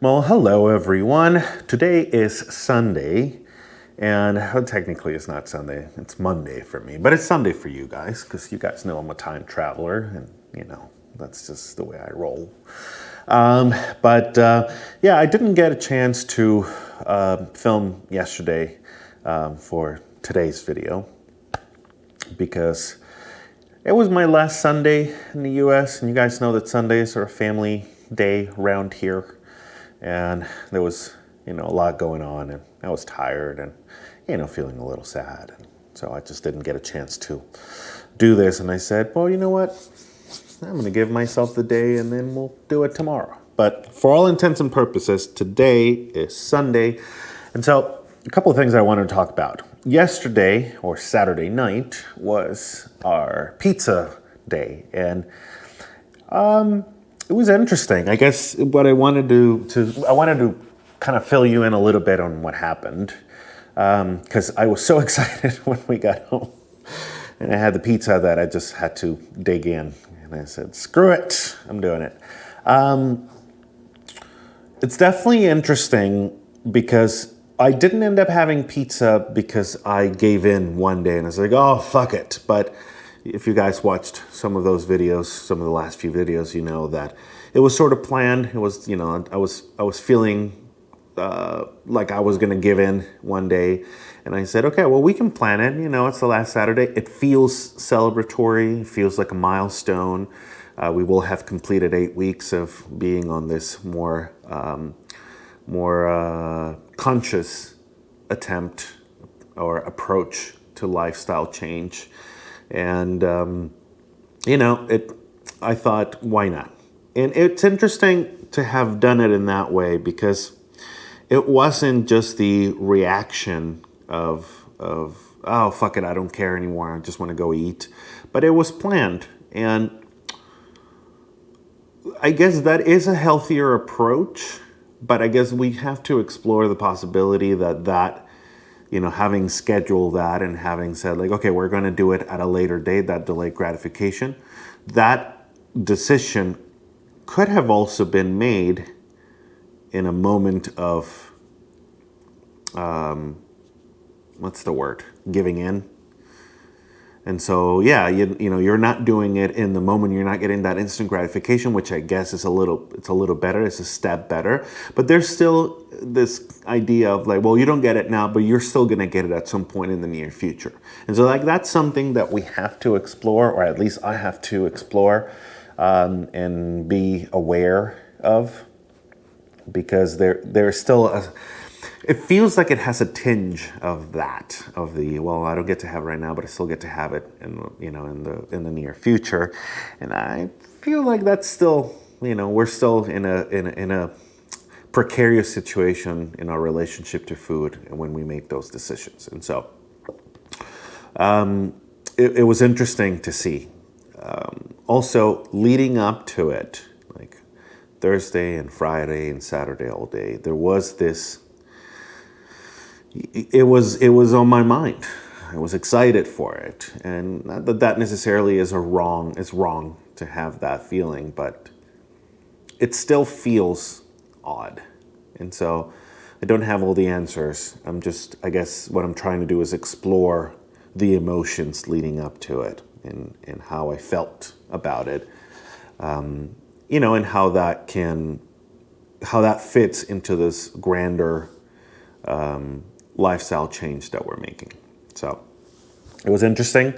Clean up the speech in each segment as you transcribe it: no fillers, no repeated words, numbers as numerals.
Well, hello everyone. Today is Sunday, and technically it's not Sunday, it's Monday for me, but it's Sunday for you guys, because you guys know I'm a time traveler, and that's just the way I roll. But yeah, I didn't get a chance to film yesterday for today's video, because it was my last Sunday in the US, and you guys know that Sundays are a family day around here. And there was, a lot going on, and I was tired and, feeling a little sad. And so I just didn't get a chance to do this. And I said, well, you know what? I'm going to give myself the day and then we'll do it tomorrow. But for all intents and purposes, today is Sunday. And so a couple of things I wanted to talk about. Yesterday, or Saturday night, was our pizza day. And it was interesting. I guess what I wanted to kind of fill you in a little bit on what happened, because I was so excited when we got home, and I had the pizza that I just had to dig in, and I said, "Screw it, I'm doing it." It's definitely interesting because I didn't end up having pizza because I gave in one day and I was like, "Oh, fuck it," but if you guys watched some of those videos, some of the last few videos, you know that it was sort of planned. It was, I was feeling like I was going to give in one day. And I said, okay, well, we can plan it. It's the last Saturday. It feels celebratory. It feels like a milestone. We will have completed 8 weeks of being on this more conscious attempt or approach to lifestyle change. And, I thought, why not? And it's interesting to have done it in that way because it wasn't just the reaction of oh, fuck it, I don't care anymore, I just want to go eat. But it was planned. And I guess that is a healthier approach, but I guess we have to explore the possibility that having scheduled that and having said like, okay, we're going to do it at a later date, that delayed gratification, that decision could have also been made in a moment of, what's the word? Giving in. And so, yeah, you're not doing it in the moment. You're not getting that instant gratification, which I guess is a little better. It's a step better. But there's still this idea of like, well, you don't get it now, but you're still going to get it at some point in the near future. And so like that's something that we have to explore, or at least I have to explore and be aware of, because there's still it feels like it has a tinge of that, of the, well, I don't get to have it right now, but I still get to have it in the near future. And I feel like that's still, we're still in a precarious situation in our relationship to food and when we make those decisions. And so it was interesting to see. Also, leading up to it, like Thursday and Friday and Saturday all day, there was this, it was on my mind. I was excited for it. And not that necessarily is wrong to have that feeling, but it still feels odd. And so I don't have all the answers. I guess what I'm trying to do is explore the emotions leading up to it and how I felt about it. And how that fits into this grander lifestyle change that we're making. So it was interesting.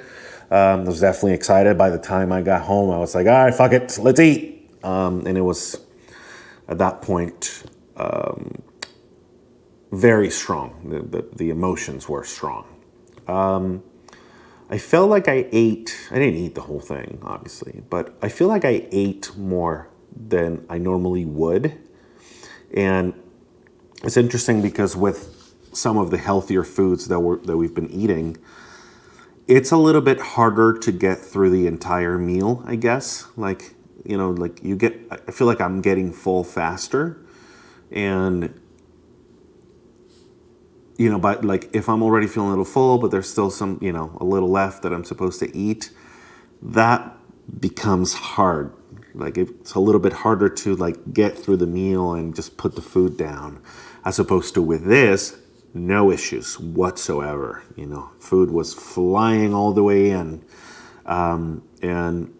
I was definitely excited. By the time I got home, I was like, all right, fuck it, let's eat. And it was, at that point, very strong. The emotions were strong. I felt like I didn't eat the whole thing, obviously, but I feel like I ate more than I normally would. And it's interesting because with some of the healthier foods that we've been eating, it's a little bit harder to get through the entire meal, I guess. I feel like I'm getting full faster. And, but like if I'm already feeling a little full, but there's still some, a little left that I'm supposed to eat, that becomes hard Like it's a little bit harder to like get through the meal and just put the food down, as opposed to with this, no issues whatsoever. You know, food was flying all the way in, and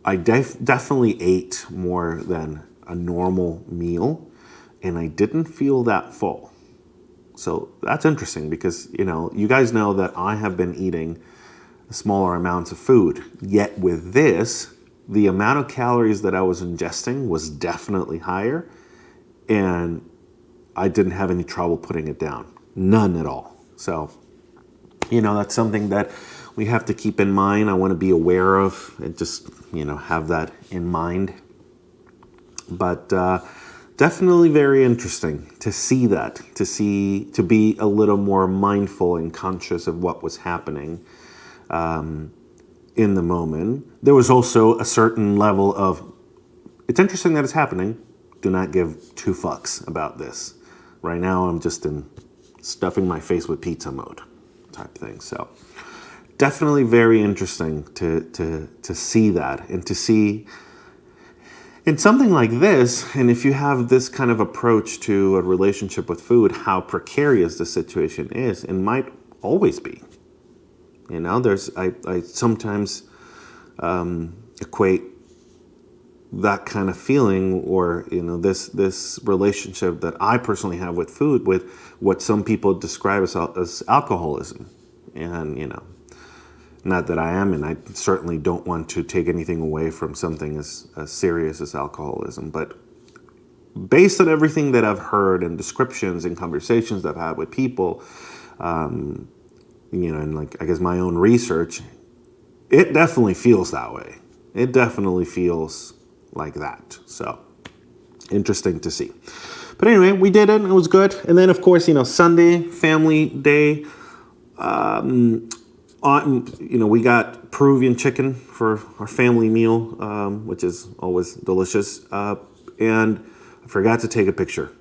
I definitely ate more than a normal meal, and I didn't feel that full. So that's interesting because, you know, you guys know that I have been eating smaller amounts of food. Yet with this, the amount of calories that I was ingesting was definitely higher, and I didn't have any trouble putting it down. None at all. So, you know, that's something that we have to keep in mind. I want to be aware of and just, you know, have that in mind. But definitely very interesting to see that, to be a little more mindful and conscious of what was happening in the moment. There was also a certain level of, it's interesting that it's happening. Do not give two fucks about this. Right now, I'm just in stuffing my face with pizza mode type thing. So definitely very interesting to see that, and to see in something like this, and if you have this kind of approach to a relationship with food, how precarious the situation is and might always be. You know, I sometimes equate that kind of feeling, or, you know, this relationship that I personally have with food, with what some people describe as alcoholism. And, you know, not that I am, and I certainly don't want to take anything away from something as serious as alcoholism, but based on everything that I've heard and descriptions and conversations that I've had with people, you know, and like, I guess my own research, it definitely feels that way. It definitely feels like that. So interesting to see. But anyway, we did it. It was good. And then, of course, you know, Sunday, family day. You know, we got Peruvian chicken for our family meal, which is always delicious. And I forgot to take a picture.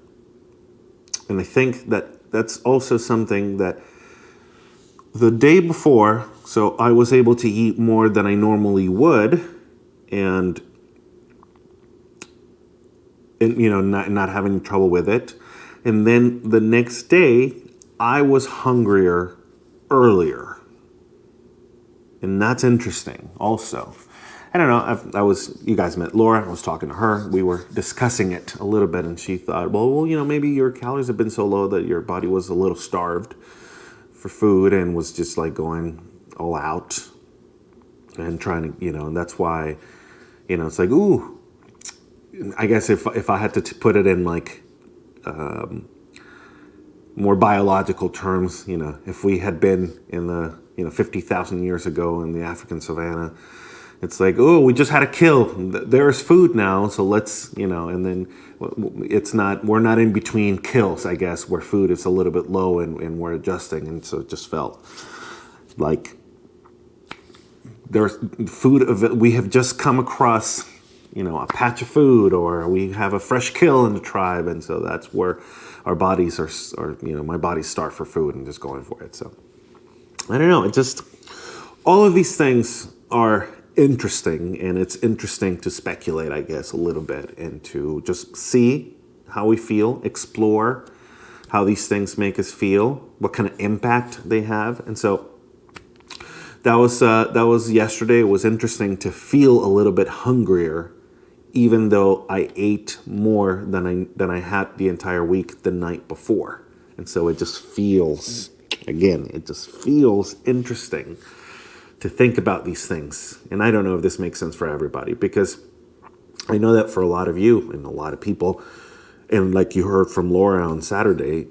And I think that that's also something that the day before, so I was able to eat more than I normally would, and you know, not having trouble with it. And then the next day, I was hungrier earlier. And that's interesting also. I don't know, you guys met Laura, I was talking to her, we were discussing it a little bit, and she thought, well, you know, maybe your calories have been so low that your body was a little starved for food and was just like going all out and trying to, you know, and that's why, you know, it's like, ooh, I guess if I had to put it in like more biological terms, you know, if we had been in the, you know, 50,000 years ago in the African savannah, it's like, oh, we just had a kill. There's food now, so let's, you know, and then we're not in between kills, I guess, where food is a little bit low and we're adjusting, and so it just felt like there's food, we have just come across, you know, a patch of food, or we have a fresh kill in the tribe, and so that's where our bodies are, you know, my body's starved for food and just going for it. So I don't know, it just, all of these things are interesting, and it's interesting to speculate, I guess, a little bit, and to just see how we feel, explore how these things make us feel, what kind of impact they have. And so that was yesterday. It was interesting to feel a little bit hungrier, even though I ate more than I had the entire week the night before. And so it just feels, again, it just feels interesting to think about these things. And I don't know if this makes sense for everybody, because I know that for a lot of you and a lot of people, and like you heard from Laura on Saturday,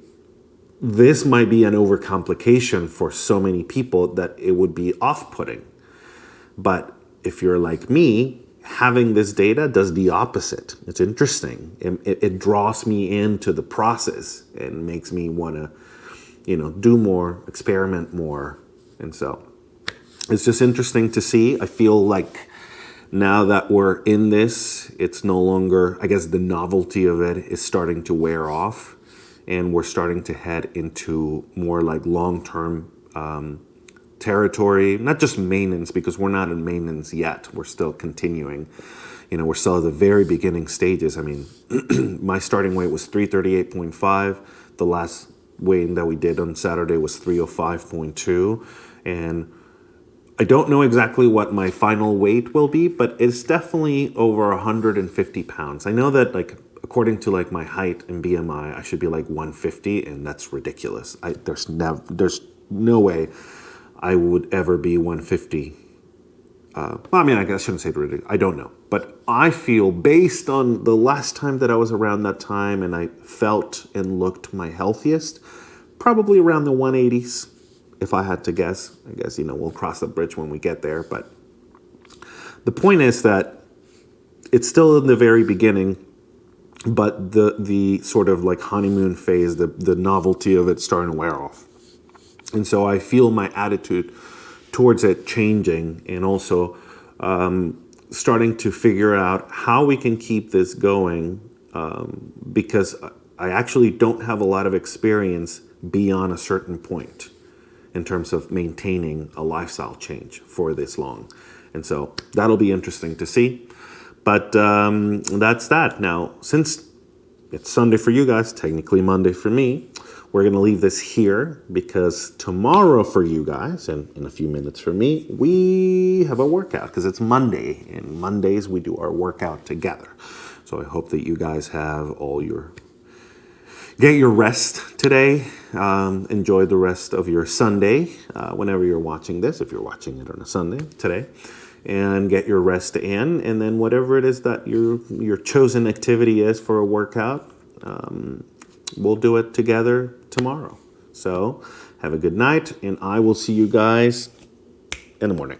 this might be an overcomplication for so many people that it would be off-putting. But if you're like me, having this data does the opposite. It's interesting. It draws me into the process and makes me want to, you know, do more, experiment more. And so it's just interesting to see. I feel like now that we're in this, it's no longer, I guess the novelty of it is starting to wear off, and we're starting to head into more like long-term territory, not just maintenance, because we're not in maintenance yet. We're still continuing, we're still at the very beginning stages. I mean, my starting weight was 338.5. The last weigh-in that we did on Saturday was 305.2. And I don't know exactly what my final weight will be, but it's definitely over 150 pounds. I know that, like, according to like my height and BMI, I should be like 150, and that's ridiculous. There's no way I would ever be 150. Well, I mean, I guess I shouldn't say ridiculous. I don't know. But I feel, based on the last time that I was around that time and I felt and looked my healthiest, probably around the 180s, if I had to guess. I guess, we'll cross the bridge when we get there. But the point is that it's still in the very beginning, but the sort of like honeymoon phase, the novelty of it starting to wear off. And so I feel my attitude towards it changing, and also starting to figure out how we can keep this going, because I actually don't have a lot of experience beyond a certain point in terms of maintaining a lifestyle change for this long. And so that'll be interesting to see. But that's that. Now, since it's Sunday for you guys, technically Monday for me, we're going to leave this here, because tomorrow for you guys, and in a few minutes for me, we have a workout, because it's Monday, and Mondays we do our workout together. So I hope that you guys have get your rest today. Enjoy the rest of your Sunday, whenever you're watching this, if you're watching it on a Sunday today, and get your rest in. And then whatever it is that your chosen activity is for a workout, we'll do it together tomorrow. So have a good night, and I will see you guys in the morning.